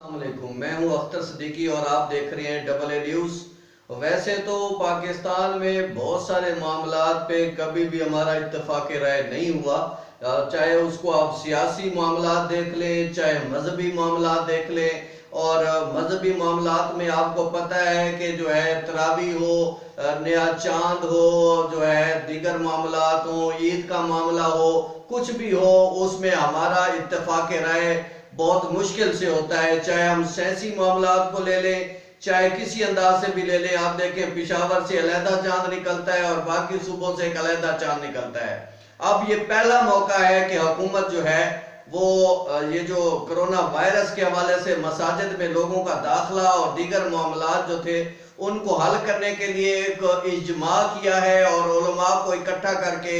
السلام علیکم، میں ہوں اختر صدیقی اور آپ دیکھ رہے ہیں ڈبل اے نیوز۔ ویسے تو پاکستان میں بہت سارے معاملات پہ کبھی بھی ہمارا اتفاق رائے نہیں ہوا، چاہے اس کو آپ سیاسی معاملات دیکھ لیں، چاہے مذہبی معاملات دیکھ لیں۔ اور مذہبی معاملات میں آپ کو پتہ ہے کہ جو ہے تراویح ہو، نیا چاند ہو، جو ہے دیگر معاملات ہوں، عید کا معاملہ ہو، کچھ بھی ہو، اس میں ہمارا اتفاق رائے بہت مشکل سے ہوتا ہے۔ چاہے ہم سیاسی معاملات کو لے لیں، چاہے کسی انداز سے بھی لے لیں، آپ دیکھیں پشاور سے علیحدہ چاند نکلتا ہے اور باقی صوبوں سے ایک علیحدہ چاند نکلتا ہے۔ اب یہ پہلا موقع ہے کہ حکومت جو ہے وہ یہ جو کرونا وائرس کے حوالے سے مساجد میں لوگوں کا داخلہ اور دیگر معاملات جو تھے ان کو حل کرنے کے لیے ایک اجماع کیا ہے اور علماء کو اکٹھا کر کے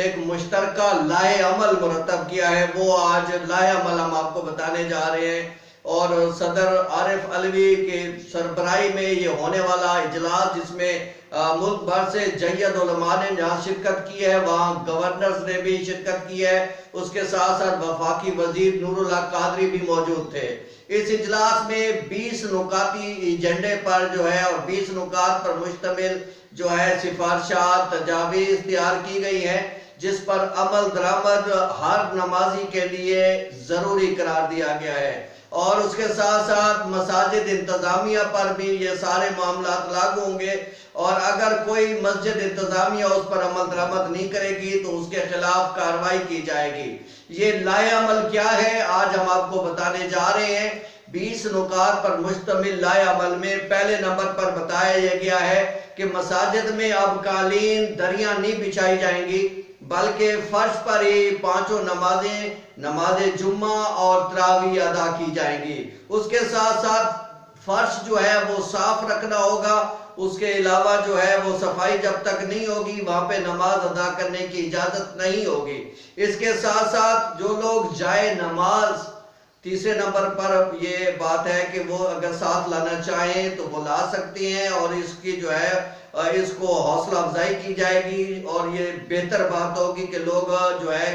ایک مشترکہ لائحہ عمل مرتب کیا ہے۔ وہ آج لائحہ عمل ہم آپ کو بتانے جا رہے ہیں، اور صدر عارف علوی کے سربراہی میں یہ ہونے والا اجلاس، جس میں ملک بھر سے جید علماء نے جہاں شرکت کی ہے، وہاں گورنرز نے بھی شرکت کی ہے، اس کے ساتھ ساتھ وفاقی وزیر نور اللہ قادری بھی موجود تھے۔ اس اجلاس میں 20 نکاتی ایجنڈے پر جو ہے اور 20 نکات پر مشتمل جو ہے سفارشات تجاویز تیار کی گئی ہیں، جس پر عمل درآمد ہر نمازی کے لیے ضروری قرار دیا گیا ہے۔ اور اس کے ساتھ ساتھ مساجد انتظامیہ پر بھی یہ سارے معاملات لاگو ہوں گے، اور اگر کوئی مسجد انتظامیہ اس پر عمل درآمد نہیں کرے گی تو اس کے خلاف کارروائی کی جائے گی۔ یہ لائحہ عمل کیا ہے آج ہم آپ کو بتانے جا رہے ہیں۔ 20 نکات پر مشتمل لائحہ عمل میں پہلے نمبر پر بتایا یہ گیا ہے کہ مساجد میں اب قالین دریاں نہیں بچھائی جائیں گی، بلکہ فرش پر ہی پانچوں نمازیں، نماز جمعہ اور تراویح ادا کی جائیں گی۔ اس کے ساتھ ساتھ فرش جو ہے وہ صاف رکھنا ہوگا، اس کے علاوہ جو ہے وہ صفائی جب تک نہیں ہوگی وہاں پہ نماز ادا کرنے کی اجازت نہیں ہوگی۔ اس کے ساتھ ساتھ جو لوگ جائے نماز، تیسرے نمبر پر یہ بات ہے کہ وہ اگر ساتھ لانا چاہیں تو وہ لا سکتے ہیں، اور اس کی جو ہے اس کو حوصلہ افزائی کی جائے گی، اور یہ بہتر بات ہوگی کہ لوگ جو ہے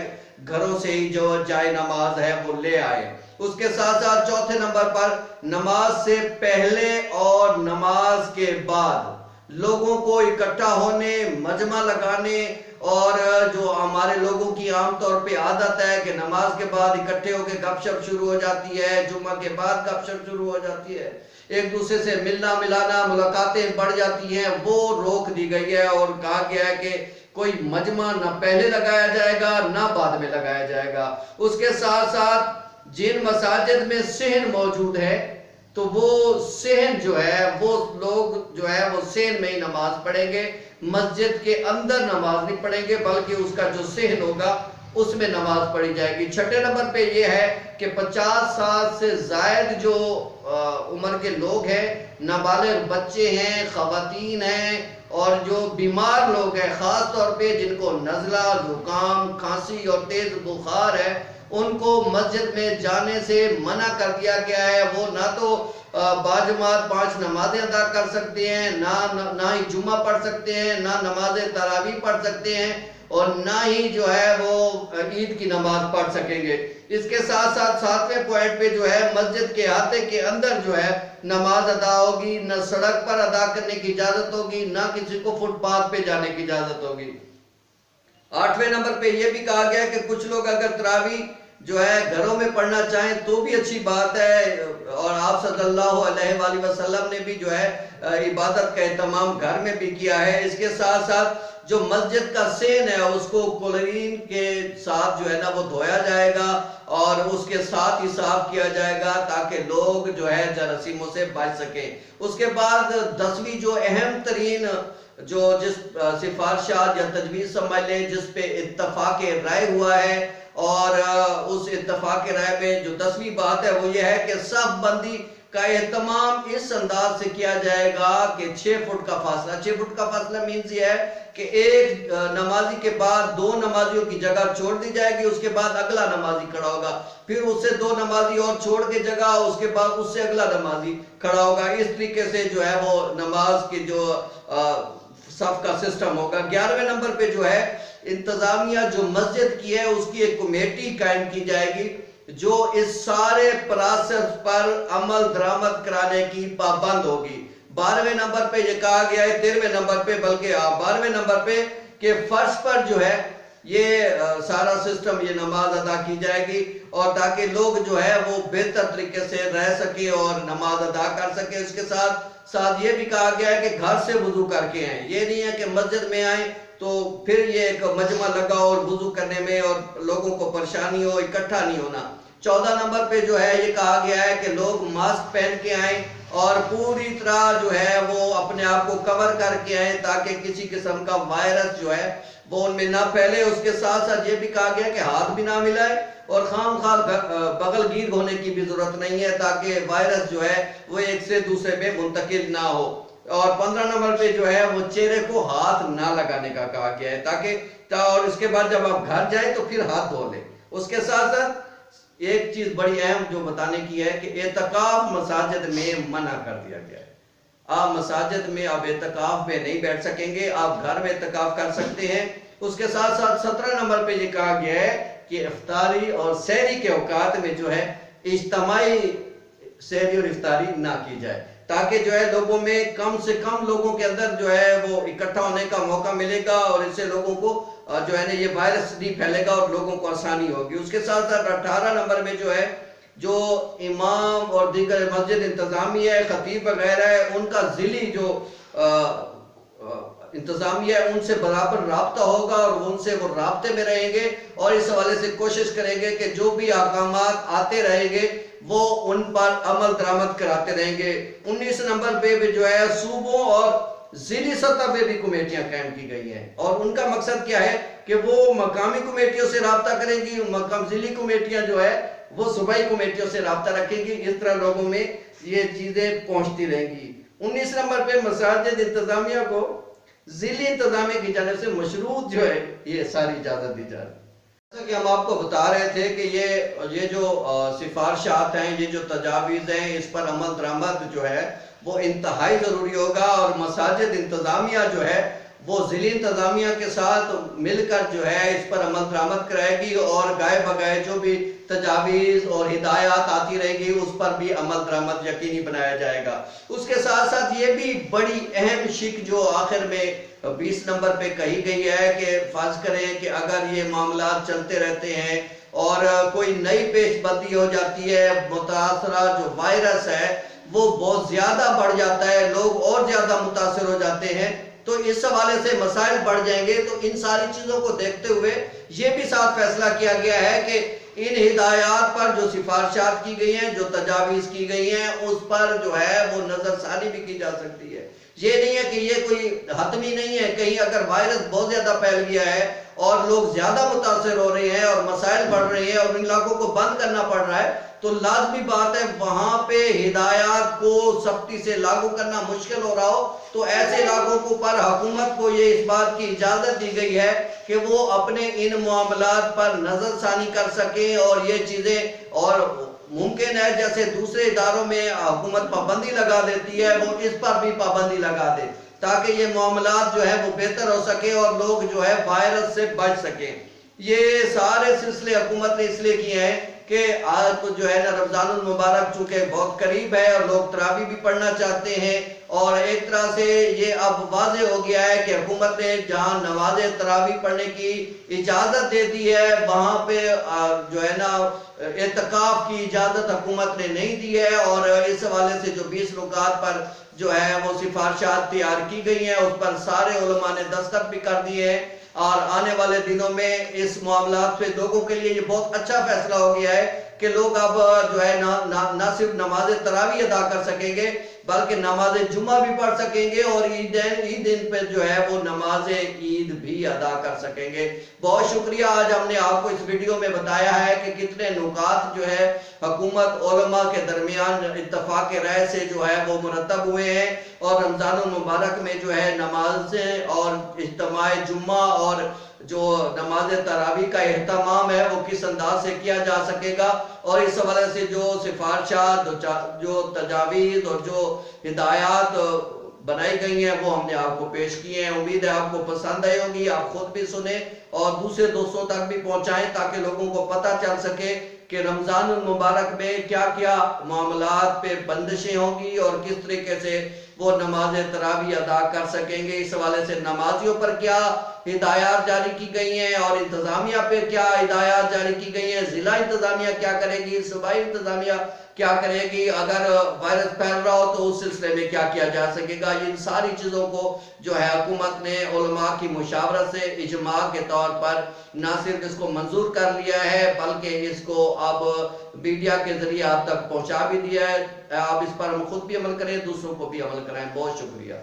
گھروں سے ہی جو جائے نماز ہے وہ لے آئے۔ اس کے ساتھ ساتھ چوتھے نمبر پر نماز سے پہلے اور نماز کے بعد لوگوں کو اکٹھا ہونے، مجمع لگانے، اور جو ہمارے لوگوں کی عام طور پہ عادت ہے کہ نماز کے بعد اکٹھے ہو کے گپ شپ شروع ہو جاتی ہے، جمعہ کے بعد گپ شپ شروع ہو جاتی ہے، ایک دوسرے سے ملنا ملانا، ملاقاتیں بڑھ جاتی ہیں، وہ روک دی گئی ہے، اور کہا گیا ہے کہ کوئی مجمع نہ پہلے لگایا جائے گا نہ بعد میں لگایا جائے گا۔ اس کے ساتھ ساتھ جن مساجد میں صحن موجود ہے تو وہ صحن جو ہے وہ لوگ جو ہے وہ صحن میں ہی نماز پڑھیں گے، مسجد کے اندر نماز نہیں پڑھیں گے، بلکہ اس کا جو صحن ہوگا اس میں نماز پڑھی جائے گی۔ چھٹے نمبر پہ یہ ہے کہ 50 سال سے زائد جو عمر کے لوگ ہیں، نابالغ بچے ہیں، خواتین ہیں، اور جو بیمار لوگ ہیں، خاص طور پہ جن کو نزلہ، زکام، کھانسی اور تیز بخار ہے، ان کو مسجد میں جانے سے منع کر دیا گیا ہے۔ وہ نہ تو باجماعت 5 نمازیں ادا کر سکتے ہیں، نہ ہی جمعہ پڑھ سکتے ہیں، نہ نماز تراویح پڑھ سکتے ہیں، اور نہ ہی جو ہے وہ عید کی نماز پڑھ سکیں گے۔ اس کے ساتھ ساتھ 7ویں پوائنٹ پہ جو ہے مسجد کے احاطے کے اندر جو ہے نماز ادا ہوگی، نہ سڑک پر ادا کرنے کی اجازت ہوگی، نہ کسی کو فٹ پاتھ پہ جانے کی اجازت ہوگی۔ 8ویں نمبر پہ یہ بھی کہا گیا کہ کچھ لوگ اگر تراویح جو ہے گھروں میں پڑھنا چاہیں تو بھی اچھی بات ہے، اور آپ صلی اللہ علیہ وآلہ وسلم نے بھی جو ہے عبادت کا اہتمام گھر میں بھی کیا ہے۔ اس کے ساتھ ساتھ جو مسجد کا صحن ہے اس کو کلورین کے ساتھ جو ہے نا وہ دھویا جائے گا، اور اس کے ساتھ ہی صاف کیا جائے گا تاکہ لوگ جو ہے جراثیموں سے بچ سکیں۔ اس کے بعد 10ویں جو اہم ترین جو جس سفارشات یا تجویز سمجھ لیں جس پہ اتفاق رائے ہوا ہے، اور اس اتفاق رائے میں جو 10ویں بات ہے وہ یہ ہے کہ صف بندی کا اہتمام اس انداز سے کیا جائے گا کہ 6 فٹ کا فاصلہ۔ 6 فٹ کا فاصلہ مینز یہ ہے کہ ایک نمازی کے بعد 2 نمازیوں کی جگہ چھوڑ دی جائے گی، اس کے بعد اگلا نمازی کھڑا ہوگا، پھر اس سے 2 نمازی اور چھوڑ کے جگہ، اس کے بعد اس سے اگلا نمازی کھڑا ہوگا۔ اس طریقے سے جو ہے وہ نماز کی جو صف کا سسٹم ہوگا۔ 11ویں نمبر پہ جو ہے انتظامیہ جو مسجد کی ہے اس کی ایک کمیٹی قائم کی جائے گی، جو اس سارے پروسیس پر عمل درآمد کرانے کی پابند ہوگی۔ 12ویں نمبر پہ یہ کہا گیا ہے، 13ویں نمبر پہ بلکہ 12ویں نمبر پہ کہ فرض پر جو ہے یہ سارا سسٹم، یہ نماز ادا کی جائے گی، اور تاکہ لوگ جو ہے وہ بہتر طریقے سے رہ سکے اور نماز ادا کر سکے۔ اس کے ساتھ ساتھ یہ بھی کہا گیا ہے کہ گھر سے وضو کر کے آئیں، یہ نہیں ہے کہ مسجد میں آئیں تو پھر یہ ایک مجمع لگا اور وضو کرنے میں اور لوگوں کو پریشانی ہو، اکٹھا نہیں ہونا۔ 14 نمبر پہ جو ہے یہ کہا گیا ہے کہ لوگ ماسک پہن کے آئیں اور پوری طرح جو ہے وہ اپنے آپ کو کور کر کے آئیں تاکہ کسی قسم کا وائرس جو ہے وہ ان میں نہ پھیلے۔ اس کے ساتھ ساتھ یہ بھی کہا گیا کہ ہاتھ بھی نہ ملائے اور خام بغل گیر ہونے کی بھی ضرورت نہیں ہے تاکہ وائرس جو ہے وہ ایک سے دوسرے پہ منتقل نہ ہو۔ اور 15 نمبر پہ جو ہے وہ چہرے کو ہاتھ نہ لگانے کا کہا گیا ہے تاکہ، اور اس کے بعد جب آپ گھر جائیں تو پھر ہاتھ دھو لیں۔ اس کے ساتھ ساتھ ایک چیز بڑی اہم جو بتانے کی ہے کہ اعتکاف مساجد میں منع کر دیا گیا ہے۔ آپ مساجد میں آپ اعتکاف میں نہیں بیٹھ سکیں گے، آپ گھر میں اعتکاف کر سکتے ہیں۔ اس کے ساتھ ساتھ 17 نمبر پہ یہ کہا گیا ہے کہ افطاری اور سحری کے اوقات میں جو ہے اجتماعی سحری اور افطاری نہ کی جائے تاکہ جو ہے لوگوں میں کم سے کم لوگوں کے اندر جو ہے وہ اکٹھا ہونے کا موقع ملے گا اور اس سے لوگوں کو جو ہے نا یہ وائرس نہیں پھیلے گا اور لوگوں کو آسانی ہوگی۔ اس کے ساتھ ساتھ 18 نمبر میں جو ہے جو امام اور دیگر مسجد انتظامیہ ہے، خطیب وغیرہ ہے، ان کا ذیلی جو انتظامیہ ہے ان سے برابر رابطہ ہوگا اور ان سے وہ رابطے میں رہیں گے اور اس حوالے سے کوشش کریں گے کہ جو بھی احکامات آتے رہیں گے وہ ان پر عمل درآمد کراتے رہیں گے۔ 19 نمبر پہ بھی جو ہے صوبوں اور ضلعی سطح پہ بھی کمیٹیاں قائم کی گئی ہیں اور ان کا مقصد کیا ہے کہ وہ مقامی کمیٹیوں سے رابطہ کریں گی، ضلعی کمیٹیاں جو ہے وہ صوبائی کمیٹیوں سے رابطہ رکھیں گی، اس طرح لوگوں میں یہ چیزیں پہنچتی رہیں گی۔ 19 نمبر پہ مساجد انتظامیہ کو ضلعی انتظامیہ کی جانب سے مشروط جو ہے یہ ساری اجازت دی جا رہی ہے۔ جیسا کہ ہم آپ کو بتا رہے تھے کہ یہ جو سفارشات ہیں، یہ جو تجاویز ہیں، اس پر عمل درآمد جو ہے وہ انتہائی ضروری ہوگا اور مساجد انتظامیہ جو ہے وہ ضلعی انتظامیہ کے ساتھ مل کر جو ہے اس پر عمل درآمد کرائے گی اور گائے بگائے جو بھی تجاویز اور ہدایات آتی رہے گی اس پر بھی عمل درآمد یقینی بنایا جائے گا۔ اس کے ساتھ ساتھ یہ بھی بڑی اہم شک جو آخر میں 20 نمبر پہ کہی گئی ہے کہ فرض کریں کہ اگر یہ معاملات چلتے رہتے ہیں اور کوئی نئی پیش بندی ہو جاتی ہے، متاثرہ جو وائرس ہے وہ بہت زیادہ بڑھ جاتا ہے، لوگ اور زیادہ متاثر ہو جاتے ہیں تو اس حوالے سے مسائل بڑھ جائیں گے۔ تو ان ساری چیزوں کو دیکھتے ہوئے یہ بھی ساتھ فیصلہ کیا گیا ہے کہ ان ہدایات پر جو سفارشات کی گئی ہیں، جو تجاویز کی گئی ہیں، اس پر جو ہے وہ نظر ثانی بھی کی جا سکتی ہے۔ یہ نہیں ہے کہ یہ کوئی حتمی نہیں ہے، کہیں اگر وائرس بہت زیادہ پھیل گیا ہے اور لوگ زیادہ متاثر ہو رہے ہیں اور مسائل بڑھ رہے ہیں اور ان علاقوں کو بند کرنا پڑ رہا ہے تو لازمی بات ہے وہاں پہ ہدایات کو سختی سے لاگو کرنا مشکل ہو رہا ہو تو ایسے علاقوں پر حکومت کو یہ اس بات کی اجازت دی گئی ہے کہ وہ اپنے ان معاملات پر نظر ثانی کر سکیں اور یہ چیزیں، اور ممکن ہے جیسے دوسرے اداروں میں حکومت پابندی لگا دیتی ہے وہ اس پر بھی پابندی لگا دے تاکہ یہ معاملات جو ہے وہ بہتر ہو سکے اور لوگ جو ہے وائرس سے بچ سکیں۔ یہ سارے سلسلے حکومت نے اس لیے کیے ہیں کہ آج تو جو ہے نا رمضان المبارک چونکہ بہت قریب ہے اور لوگ تراویح بھی پڑھنا چاہتے ہیں اور ایک طرح سے یہ اب واضح ہو گیا ہے کہ حکومت نے جہاں نماز تراویح پڑھنے کی اجازت دے دی ہے وہاں پہ جو ہے نا اعتکاف کی اجازت حکومت نے نہیں دی ہے، اور اس حوالے سے جو 20 رکعات پر جو ہے وہ سفارشات تیار کی گئی ہیں اس پر سارے علماء نے دستخط بھی کر دیے ہیں اور آنے والے دنوں میں اس معاملات پہ لوگوں کے لیے یہ بہت اچھا فیصلہ ہو گیا ہے کہ لوگ اب جو ہے نہ صرف نماز تراویح ادا کر سکیں گے بلکہ نماز جمعہ بھی پڑھ سکیں گے اور عید دن پہ جو ہے وہ نماز عید بھی ادا کر سکیں گے۔ بہت شکریہ، آج ہم نے آپ کو اس ویڈیو میں بتایا ہے کہ کتنے نکات جو ہے حکومت علماء کے درمیان اتفاق رائے سے جو ہے وہ مرتب ہوئے ہیں اور رمضان المبارک میں جو ہے نمازیں اور اجتماع جمعہ اور جو نماز تراویح کا اہتمام ہے وہ کس انداز سے کیا جا سکے گا، اور اس حوالے سے جو سفارشات، جو تجاویز اور جو ہدایات بنائی گئی ہیں وہ ہم نے آپ کو پیش کیے ہیں۔ امید ہے آپ کو پسند آئی ہوگی، آپ خود بھی سنیں اور دوسرے دوستوں تک بھی پہنچائیں تاکہ لوگوں کو پتہ چل سکے کہ رمضان المبارک میں کیا کیا معاملات پہ بندشیں ہوں گی اور کس طریقے سے وہ نماز تراویح ادا کر سکیں گے. اس حوالے سے نمازیوں پر کیا ہدایات جاری کی گئی ہیں اور انتظامیہ پہ کیا ہدایات جاری کی گئی ہیں, ضلع انتظامیہ کیا کرے گی, صوبائی انتظامیہ کیا کرے گی, اگر وائرس پھیل رہا ہو تو اس سلسلے میں کیا کیا جا سکے گا. ان ساری چیزوں کو جو ہے حکومت نے علماء کی مشاورت سے اجماع کے طور پر نہ صرف اس کو منظور کر لیا ہے بلکہ اس کو اب میڈیا کے ذریعے آپ تک پہنچا بھی دیا ہے. آپ اس پر ہم خود بھی عمل کریں, دوسروں کو بھی عمل کرائیں. بہت شکریہ.